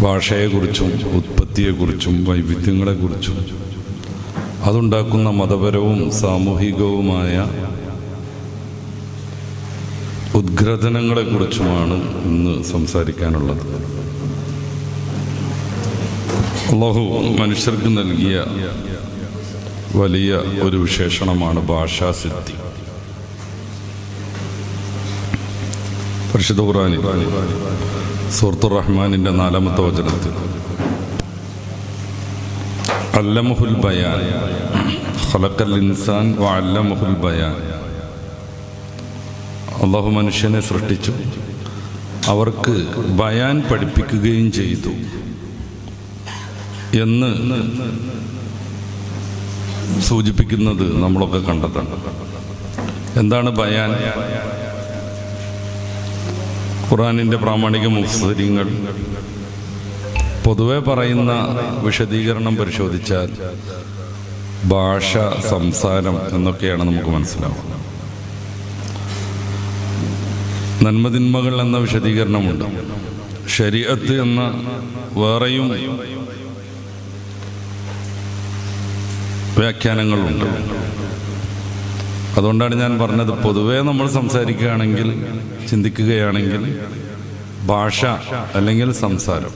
ഭാഷയെക്കുറിച്ചും ഉത്പത്തിയെക്കുറിച്ചും വൈവിധ്യങ്ങളെക്കുറിച്ചും അതുണ്ടാക്കുന്ന മതപരവും സാമൂഹികവുമായ ഉദ്ഗ്രഥനങ്ങളെക്കുറിച്ചുമാണ് ഇന്ന് സംസാരിക്കാനുള്ളത്. അല്ലാഹു മനുഷ്യർക്ക് നൽകിയ വലിയ ഒരു വിശേഷണമാണ് ഭാഷാസിദ്ധി. പരിശുദ്ധ ഖുർആനിൽ സൂറത്തുർ റഹ്മാനിൻ്റെ 4-ാമത്തെ വചനത്തിൽ അല്ലമഹുൽ ബയാൻ ഖലഖൽ ഇൻസാൻ വഅല്ലമഹുൽ ബയാൻ, അല്ലാഹു മനുഷ്യനെ സൃഷ്ടിച്ചു, അവർക്ക് ബയാൻ പഠിപ്പിക്കുകയും ചെയ്തു എന്ന് സൂചിപ്പിക്കുന്നത് നമ്മളൊക്കെ കണ്ടതാണ്. എന്താണ് ബയാൻ? ഖുർആനിൻ്റെ പ്രാമാണിക മുഫസ്സിരീങ്ങൾ പൊതുവെ പറയുന്ന വിശദീകരണം പരിശോധിച്ചാൽ ഭാഷ, സംസാരം എന്നൊക്കെയാണ് നമുക്ക് മനസ്സിലാവുക. നന്മതിന്മകൾ എന്ന വിശദീകരണമുണ്ട്. ശരീഅത്ത് എന്ന വേറെയും വ്യാഖ്യാനങ്ങളുണ്ട്. അതുകൊണ്ടാണ് ഞാൻ പറഞ്ഞത്, പൊതുവേ നമ്മൾ സംസാരിക്കുകയാണെങ്കിൽ, ചിന്തിക്കുകയാണെങ്കിൽ ഭാഷ അല്ലെങ്കിൽ സംസാരം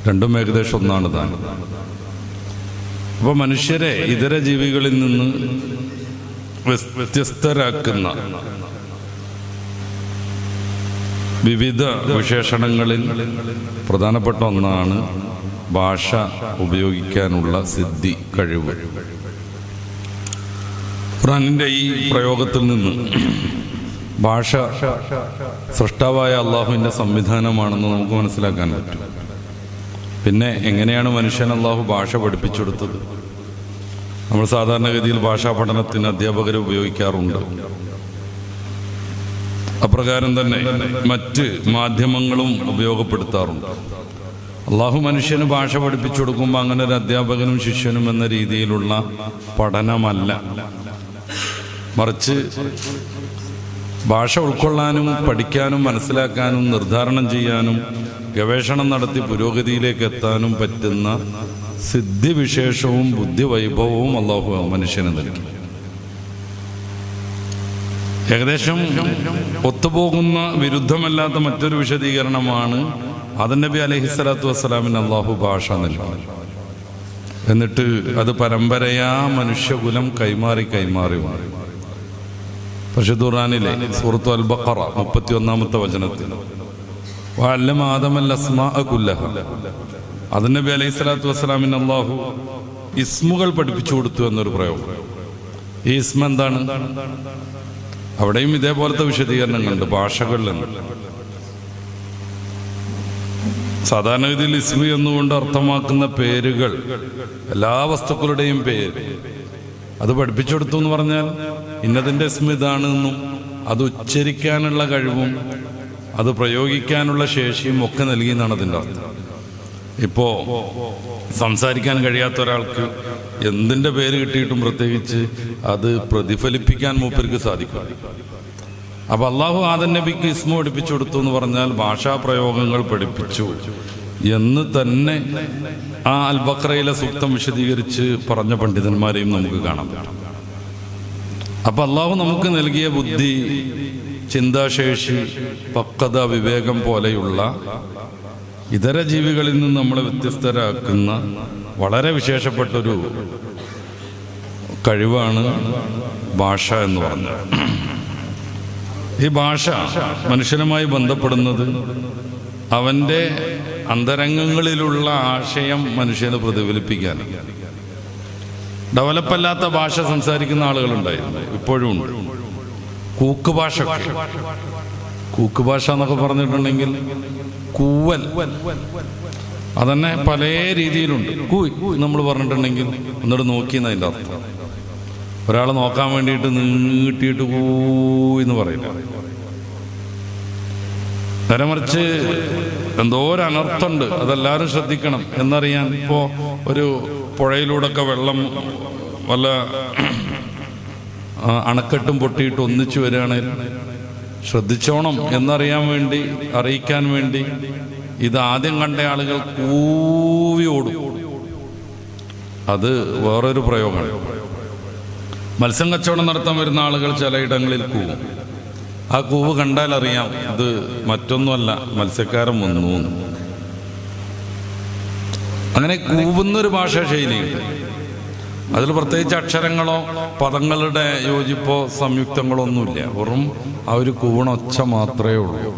രണ്ടും ഏകദേശം ഒന്നാണ് താൻ. അപ്പോൾ മനുഷ്യരെ ഇതര ജീവികളിൽ നിന്ന് വ്യത്യസ്തരാക്കുന്ന വിവിധ വിശേഷണങ്ങളിൽ പ്രധാനപ്പെട്ട ഒന്നാണ് ഭാഷ ഉപയോഗിക്കാനുള്ള സിദ്ധി, കഴിവ്. ഖുർആനിൻ്റെ ഈ പ്രയോഗത്തിൽ നിന്ന് ഭാഷ സൃഷ്ടാവായ അള്ളാഹുവിൻ്റെ സംവിധാനമാണെന്ന് നമുക്ക് മനസ്സിലാക്കാൻ പറ്റും. പിന്നെ എങ്ങനെയാണ് മനുഷ്യൻ അള്ളാഹു ഭാഷ പഠിപ്പിച്ചെടുത്തത്? നമ്മൾ സാധാരണഗതിയിൽ ഭാഷാ പഠനത്തിന് അധ്യാപകരെ ഉപയോഗിക്കാറുണ്ട്. അപ്രകാരം തന്നെ മറ്റ് മാധ്യമങ്ങളും ഉപയോഗപ്പെടുത്താറുണ്ട്. അള്ളാഹു മനുഷ്യന് ഭാഷ പഠിപ്പിച്ചു കൊടുക്കുമ്പോൾ അങ്ങനെ ഒരു അധ്യാപകനും ശിഷ്യനും എന്ന രീതിയിലുള്ള പഠനമല്ല, മറിച്ച് ഭാഷ ഉൾക്കൊള്ളാനും പഠിക്കാനും മനസ്സിലാക്കാനും നിർദ്ധാരണം ചെയ്യാനും ഗവേഷണം നടത്തി പുരോഗതിയിലേക്ക് എത്താനും പറ്റുന്ന സിദ്ധിവിശേഷവും ബുദ്ധിവൈഭവവും അള്ളാഹു മനുഷ്യന് നൽകി. ഏകദേശം ഒത്തുപോകുന്ന വിരുദ്ധമല്ലാത്ത മറ്റൊരു വിശദീകരണമാണ് ആദം നബി അലൈഹിസ്സലാത്തു വസ്സലാമിന് അള്ളാഹു ഭാഷ നൽകി. എന്നിട്ട് അത് പരമ്പരയാ മനുഷ്യകുലം കൈമാറി മാറി. പരിശുദ്ധ ഖുർആനിലെ സൂറത്തു അൽ ബഖറ 31-ാമത്തെ വചനത്തിൽ വഅല്ലമ ആദമൽ അസ്മാഅ കുല്ലഹ, ആദം നബി അലൈഹിസ്സലാത്തു വസ്സലാമിന് അള്ളാഹു ഇസ്മുകൾ പഠിപ്പിച്ചു കൊടുത്തു എന്നൊരു പ്രയോഗം. ഈ ഇസ്മ എന്താണ്? അവിടെയും ഇതേപോലത്തെ വിശദീകരണങ്ങളുണ്ട് ഭാഷകളിൽ. സാധാരണഗതിയിൽ ഇസ്മി എന്നുകൊണ്ട് അർത്ഥമാക്കുന്ന പേരുകൾ, എല്ലാ വസ്തുക്കളുടെയും പേര്, അത് പഠിപ്പിച്ചെടുത്തു എന്ന് പറഞ്ഞാൽ ഇന്നതിൻ്റെ ഇസ്മി ഇതാണെന്നും അത് ഉച്ചരിക്കാനുള്ള കഴിവും അത് പ്രയോഗിക്കാനുള്ള ശേഷിയും ഒക്കെ നൽകി എന്നാണ് അതിൻ്റെ അർത്ഥം. ഇപ്പോൾ സംസാരിക്കാൻ കഴിയാത്ത ഒരാൾക്ക് എന്തിൻ്റെ പേര് കിട്ടിയിട്ടും പ്രത്യേകിച്ച് അത് പ്രതിഫലിപ്പിക്കാൻ മൂപ്പർക്ക് സാധിക്കും. അപ്പൊ അള്ളാഹു ആദം നബിക്ക് ഇസ്മ പഠിപ്പിച്ചു കൊടുത്തു എന്ന് പറഞ്ഞാൽ ഭാഷാപ്രയോഗങ്ങൾ പഠിപ്പിച്ചു എന്ന് തന്നെ ആ അൽ ബഖറയിലെ സൂക്തം വിശദീകരിച്ച് പറഞ്ഞ പണ്ഡിതന്മാരെയും നമുക്ക് കാണാം. അപ്പൊ അള്ളാഹു നമുക്ക് നൽകിയ ബുദ്ധി, ചിന്താശേഷി, പക്വത, വിവേകം പോലെയുള്ള ഇതര ജീവികളിൽ നിന്ന് നമ്മളെ വ്യത്യസ്തരാക്കുന്ന വളരെ വിശേഷപ്പെട്ടൊരു കഴിവാണ് ഭാഷ എന്ന് പറഞ്ഞത്. ഈ ഭാഷ മനുഷ്യനുമായി ബന്ധപ്പെടുന്നത് അവൻ്റെ അന്തരംഗങ്ങളിലുള്ള ആശയം മനുഷ്യന് പ്രതിഫലിപ്പിക്കാൻ. ഡെവലപ്പല്ലാത്ത ഭാഷ സംസാരിക്കുന്ന ആളുകളുണ്ടായിരുന്നു, ഇപ്പോഴും ഉണ്ട്. കൂക്കുഭാഷ എന്നൊക്കെ പറഞ്ഞിട്ടുണ്ടെങ്കിൽ കൂവൽ, അതന്നെ പല രീതിയിലുണ്ട്. കൂയ് നമ്മൾ പറഞ്ഞിട്ടുണ്ടെങ്കിൽ എന്നിട്ട് നോക്കിയെന്നതിൻ്റെ അർത്ഥം. ഒരാൾ നോക്കാൻ വേണ്ടിയിട്ട് നീട്ടിയിട്ട് കൂന്ന് പറയില്ല. നേരെ മറിച്ച് എന്തോ ഒരു അനർത്ഥമുണ്ട്, അതെല്ലാവരും ശ്രദ്ധിക്കണം എന്നറിയാൻ. ഇപ്പോൾ ഒരു പുഴയിലൂടെയൊക്കെ വെള്ളം വല്ല അണക്കെട്ടും പൊട്ടിയിട്ട് ഒന്നിച്ചു വരികയാണെങ്കിൽ ശ്രദ്ധിച്ചോണം എന്നറിയാൻ വേണ്ടി, അറിയിക്കാൻ വേണ്ടി ഇത് ആദ്യം കണ്ട ആളുകൾ കൂവി ഓടും. അത് വേറൊരു പ്രയോഗമാണ്. മത്സ്യം കച്ചവടം നടത്താൻ വരുന്ന ആളുകൾ ചിലയിടങ്ങളിൽ കൂവും. ആ കൂവ് കണ്ടാൽ അറിയാം ഇത് മറ്റൊന്നുമല്ല, മത്സ്യക്കാരൻ വന്നു. അങ്ങനെ കൂവുന്നൊരു ഭാഷാ ശൈലിയുണ്ട്. അതിൽ പ്രത്യേകിച്ച് അക്ഷരങ്ങളോ പദങ്ങളുടെ യോജിപ്പോ സംയുക്തങ്ങളോ ഒന്നുമില്ല. വെറും ആ ഒരു കൂവണൊച്ച മാത്രമേ ഉള്ളൂ.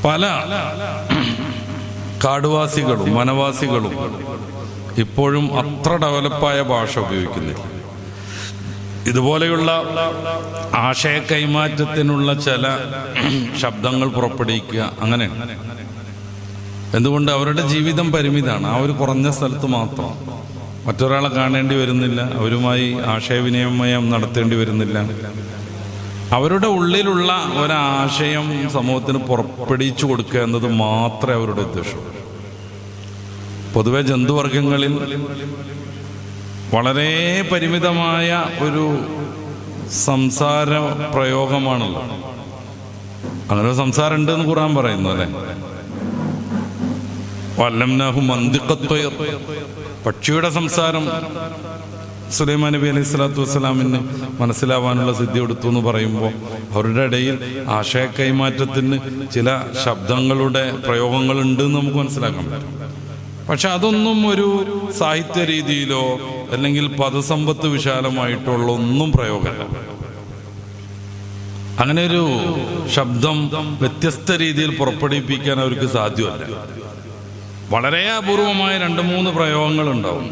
പല കാടുവാസികളും വനവാസികളും ഇപ്പോഴും അത്ര ഡെവലപ്പായ ഭാഷ ഉപയോഗിക്കുന്നില്ല. ഇതുപോലെയുള്ള ആശയ കൈമാറ്റത്തിനുള്ള ചില ശബ്ദങ്ങൾ പുറപ്പെടുവിക്കുക അങ്ങനെയാണ്. എന്തുകൊണ്ട്? അവരുടെ ജീവിതം പരിമിതമാണ്. ആ ഒരു കുറഞ്ഞ സ്ഥലത്ത് മാത്രം മറ്റൊരാളെ കാണേണ്ടി വരുന്നില്ല, അവരുമായി ആശയവിനിമയം നടത്തേണ്ടി വരുന്നില്ല. അവരുടെ ഉള്ളിലുള്ള ഒരാശയം സമൂഹത്തിന് പുറപ്പെടുവിച്ചു കൊടുക്കുക എന്നത് മാത്രമേ അവരുടെ ഉദ്ദേശം. പൊതുവെ ജന്തുവർഗങ്ങളിൽ വളരെ പരിമിതമായ ഒരു സംസാര പ്രയോഗമാണല്ലോ. അങ്ങനെ ഒരു സംസാരം ഉണ്ടെന്ന് ഖുർആൻ പറയുന്നു അല്ലെ. വല്ലംനാഹു മന്തിഖത്വയർ, പക്ഷിയുടെ സംസാരം സുലൈമാൻ നബി അലൈഹി സ്വലാത്തു വസ്സലാമിന് മനസ്സിലാവാനുള്ള സിദ്ധി കൊടുത്തു എന്ന് പറയുമ്പോൾ അവരുടെ ഇടയിൽ ആശയ കൈമാറ്റത്തിന് ചില ശബ്ദങ്ങളുടെ പ്രയോഗങ്ങളുണ്ട് എന്ന് നമുക്ക് മനസ്സിലാക്കാൻ പറ്റും. പക്ഷെ അതൊന്നും ഒരു സാഹിത്യ രീതിയിലോ അല്ലെങ്കിൽ പദസമ്പത്ത് വിശാലമായിട്ടുള്ള ഒന്നും പ്രയോഗമല്ല. അങ്ങനെ ഒരു ശബ്ദം വ്യത്യസ്ത രീതിയിൽ പുറപ്പെടുവിപ്പിക്കാൻ അവർക്ക് സാധ്യമല്ല. വളരെ അപൂർവമായ 2-3 പ്രയോഗങ്ങൾ ഉണ്ടാവും.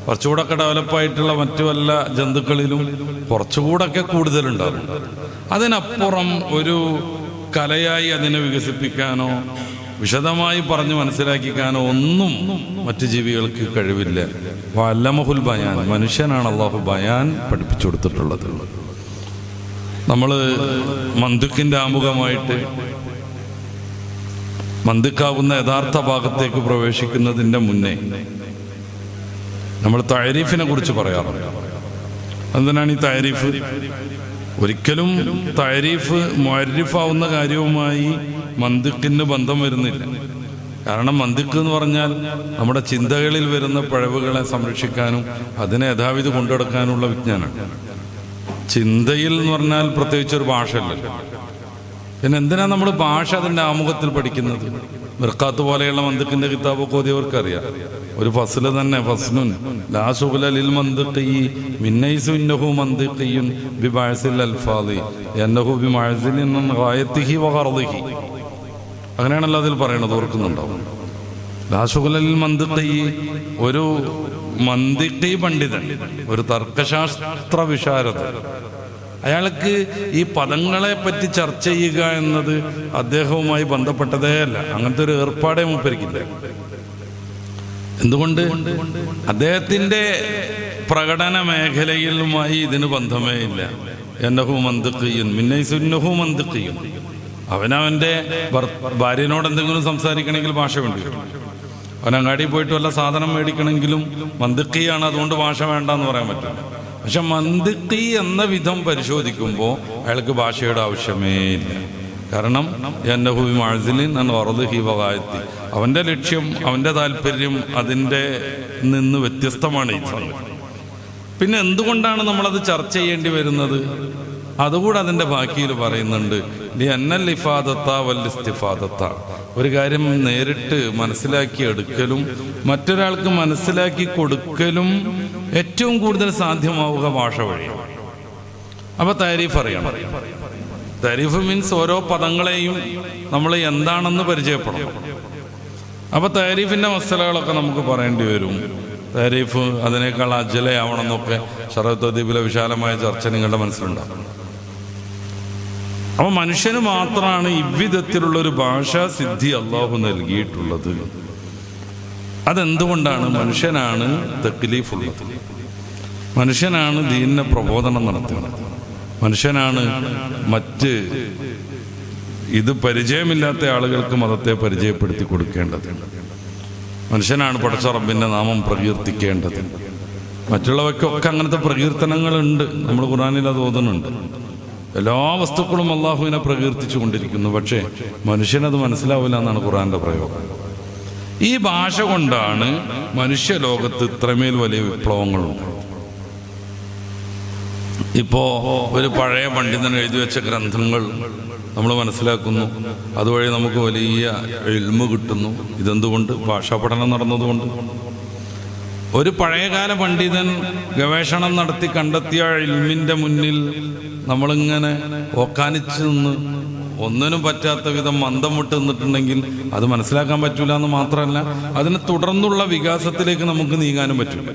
കുറച്ചുകൂടൊക്കെ ഡെവലപ്പായിട്ടുള്ള മറ്റു വല്ല ജന്തുക്കളിലും കുറച്ചുകൂടൊക്കെ കൂടുതലുണ്ടാവും. അതിനപ്പുറം ഒരു കലയായി അതിനെ വികസിപ്പിക്കാനോ വിശദമായി പറഞ്ഞു മനസ്സിലാക്കിക്കാനോ ഒന്നും മറ്റു ജീവികൾക്ക് കഴിവില്ല. വല്ലമഹുൽ ബയാൻ, മനുഷ്യനാണ് അള്ളാഹു ബയാൻ പഠിപ്പിച്ചു കൊടുത്തിട്ടുള്ളത്. നമ്മൾ മന്തിക്കിന്റെ ആമുഖമായിട്ട് മന്തിക്കാവുന്ന യഥാർത്ഥ ഭാഗത്തേക്ക് പ്രവേശിക്കുന്നതിൻ്റെ മുന്നേ നമ്മൾ തഅരീഫിനെ കുറിച്ച് പറയാറുണ്ട്. എന്തിനാണ് ഈ തഅരീഫ്? ഒരിക്കലും തഅരീഫ് മുഅരിഫാവുന്ന കാര്യവുമായി മന്തിക്കിന് ബന്ധം വരുന്നില്ല. കാരണം മന്തിക്ക് എന്ന് പറഞ്ഞാൽ നമ്മുടെ ചിന്തകളിൽ വരുന്ന പിഴവുകളെ സംരക്ഷിക്കാനും അതിനെ യഥാവിധി കൊണ്ടുനടക്കാനുള്ള വിജ്ഞാനമാണ്. ചിന്തയിൽ എന്ന് പറഞ്ഞാൽ പ്രത്യേകിച്ചൊരു ഭാഷയല്ലല്ലോ. പിന്നെ എന്തിനാ നമ്മൾ ഭാഷ അതിൻ്റെ ആമുഖത്തിൽ പഠിക്കുന്നത്? മിർക്കാത്ത് പോലെയുള്ള മന്തിക്കിന്റെ കിതാബൊക്കെ ഓതിയവർക്കറിയാം. ഒരു ഫസ്ല് തന്നെ, ഫസ്ലുൻ ലാ ശുഗ്ല ലിൽ മന്തിഖി മിന്നൈസു ഇന്നഹു മന്തിഖിയുൻ ബിബഅസിൽ അൽഫാദി യന്നഹു ബിമഅസിലിൻ ഗായതിഹി വഗർദിഹി. അങ്ങനെയാണല്ലോ അതിൽ പറയുന്നത്, ഓർക്കുന്നുണ്ടാവും. ലാ ശുഗ്ല ലിൽ മന്തിഖി, ഒരു മന്തിഖി പണ്ഡിതൻ, ഒരു തർക്കശാസ്ത്ര വിശാരദൻ, അയാൾക്ക് ഈ പദങ്ങളെ പറ്റി ചർച്ച ചെയ്യുക എന്നത് അദ്ദേഹവുമായി ബന്ധപ്പെട്ടതേ അല്ല. അങ്ങനത്തെ ഒരു ഏർപ്പാടേ മൂപ്പരിക്കില്ല. എന്തുകൊണ്ട്? അദ്ദേഹത്തിന്റെ പ്രകടന മേഖലയിലുമായി ഇതിന് ബന്ധമേ ഇല്ല. എന്നഹു മന്തിഖിയുൻ മിന്നൈസുന്നഹു മന്തിഖിയുൻ. അവനവന്റെ ഭാര്യനോട് എന്തെങ്കിലും സംസാരിക്കണമെങ്കിൽ ഭാഷ വേണ്ടി വരും. അവൻ അങ്ങാടിയിൽ പോയിട്ട് വല്ല സാധനം മേടിക്കണമെങ്കിലും മന്തിഖിയാണ്, അതുകൊണ്ട് ഭാഷ വേണ്ടെന്ന് പറയാൻ പറ്റില്ല. പക്ഷെ മന്തിഖി എന്ന വിധം പരിശോധിക്കുമ്പോൾ അയാൾക്ക് ഭാഷയുടെ ആവശ്യമേ ഇല്ല. കാരണം എന്നഹു ബിമഅസിലിൻ ഗർദിഹി വഗായതി, അവന്റെ ലക്ഷ്യം, അവന്റെ താല്പര്യം അതിൻ്റെ നിന്ന് വ്യത്യസ്തമാണ് ഈ സംഗതി. പിന്നെ എന്തുകൊണ്ടാണ് നമ്മളത് ചർച്ച ചെയ്യേണ്ടി വരുന്നത്? അതുകൂടെ അതിൻ്റെ ബാക്കിയിൽ പറയുന്നുണ്ട്. ലിഅന്നൽ ഇഫാദത്ത വൽ ഇസ്തിഫാദത്ത, ഒരു കാര്യം നേരിട്ട് മനസ്സിലാക്കി എടുക്കലും മറ്റൊരാൾക്ക് മനസ്സിലാക്കി കൊടുക്കലും ഏറ്റവും കൂടുതൽ സാധ്യമാവുക ഭാഷ വഴിയാണ്. അപ്പൊ താരീഫ് അറിയണം. താരീഫ് മീൻസ് ഓരോ പദങ്ങളെയും നമ്മൾ എന്താണെന്ന് പരിചയപ്പെടണം. അപ്പൊ താരീഫിന്റെ മസലകളൊക്കെ നമുക്ക് പറയേണ്ടി വരും. താരീഫ് അതിനേക്കാൾ അജലയാവണമെന്നൊക്കെ ശറഅത്തുദ്ദീപിലെ വിശാലമായ ചർച്ച നിങ്ങളുടെ മനസ്സിലുണ്ടാകും. അപ്പൊ മനുഷ്യന് മാത്രമാണ് ഇவ்விധത്തിലുള്ളൊരു ഭാഷാ സിദ്ധി അള്ളാഹു നൽകിയിട്ടുള്ളത്. അതെന്തുകൊണ്ടാണ്? മനുഷ്യനാണ് തക്ലീഫുള്ളത്, മനുഷ്യനാണ് ദീനിനെ പ്രബോധനം നടത്തുന്നത്, മനുഷ്യനാണ് മറ്റ് ഇത് പരിചയമില്ലാത്ത ആളുകൾക്ക് മതത്തെ പരിചയപ്പെടുത്തി കൊടുക്കേണ്ടത്, മനുഷ്യനാണ് പടച്ച റബ്ബിന്റെ നാമം പ്രകീർത്തിക്കേണ്ടത്. മറ്റുള്ളവയ്ക്കൊക്കെ അങ്ങനത്തെ പ്രകീർത്തനങ്ങളുണ്ട്, നമ്മൾ ഖുർആനിൽ അത് ഓതുന്നുണ്ട്. എല്ലാ വസ്തുക്കളും അള്ളാഹുവിനെ പ്രകീർത്തിച്ചു കൊണ്ടിരിക്കുന്നു. പക്ഷേ മനുഷ്യനത് മനസ്സിലാവില്ല എന്നാണ് ഖുർആന്റെ പ്രയോഗം. ഈ ഭാഷ കൊണ്ടാണ് മനുഷ്യലോകത്ത് ഇത്രമേൽ വലിയ വിപ്ലവങ്ങളുണ്ട്. ഇപ്പോ ഒരു പഴയ പണ്ഡിതൻ എഴുതി വെച്ച ഗ്രന്ഥങ്ങൾ നമ്മൾ മനസ്സിലാക്കുന്നു, അതുവഴി നമുക്ക് വലിയ ഇൽമ് കിട്ടുന്നു. ഇതെന്തുകൊണ്ട്? ഭാഷാ പഠനം നടന്നതുകൊണ്ട്. ഒരു പഴയകാല പണ്ഡിതൻ ഗവേഷണം നടത്തി കണ്ടെത്തിയ ഇൽമിന്റെ മുന്നിൽ നമ്മളിങ്ങനെ ഓക്കാനിച്ച് നിന്ന് ഒന്നിനും പറ്റാത്ത വിധം മന്ദം വിട്ട് നിന്നിട്ടുണ്ടെങ്കിൽ അത് മനസ്സിലാക്കാൻ പറ്റൂല എന്ന് മാത്രമല്ല, അതിന് തുടർന്നുള്ള വികാസത്തിലേക്ക് നമുക്ക് നീങ്ങാനും പറ്റില്ല.